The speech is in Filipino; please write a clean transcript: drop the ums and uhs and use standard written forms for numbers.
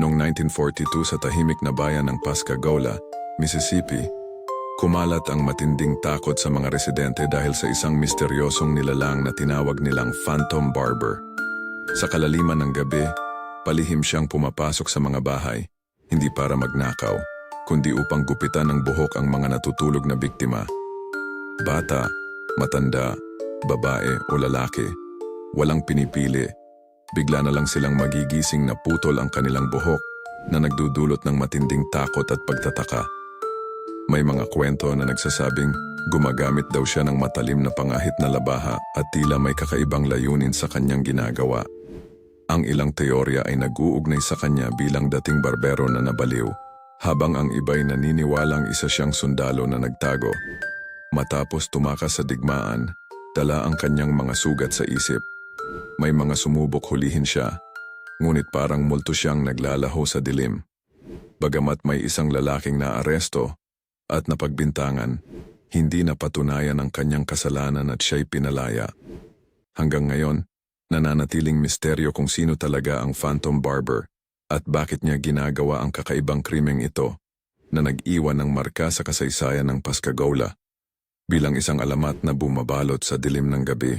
Noong 1942 sa tahimik na bayan ng Pascagoula, Mississippi, kumalat ang matinding takot sa mga residente dahil sa isang misteryosong nilalang na tinawag nilang Phantom Barber. Sa kalaliman ng gabi, palihim siyang pumapasok sa mga bahay, hindi para magnakaw, kundi upang gupitan ng buhok ang mga natutulog na biktima. Bata, matanda, babae o lalaki, walang pinipili. Bigla na lang silang magigising na putol ang kanilang buhok na nagdudulot ng matinding takot at pagtataka. May mga kwento na nagsasabing gumagamit daw siya ng matalim na pangahit na labaha at tila may kakaibang layunin sa kanyang ginagawa. Ang ilang teorya ay nag-uugnay sa kanya bilang dating barbero na nabaliw, habang ang iba'y naniniwalang isa siyang sundalo na nagtago. Matapos tumakas sa digmaan, dala ang kanyang mga sugat sa isip. May mga sumubok hulihin siya, ngunit parang multo siyang naglalaho sa dilim. Bagamat may isang lalaking naaresto at napagbintangan, hindi napatunayan ang kanyang kasalanan at siya'y pinalaya. Hanggang ngayon, nananatiling misteryo kung sino talaga ang Phantom Barber at bakit niya ginagawa ang kakaibang krimeng ito na nag-iwan ng marka sa kasaysayan ng Pascagoula bilang isang alamat na bumabalot sa dilim ng gabi.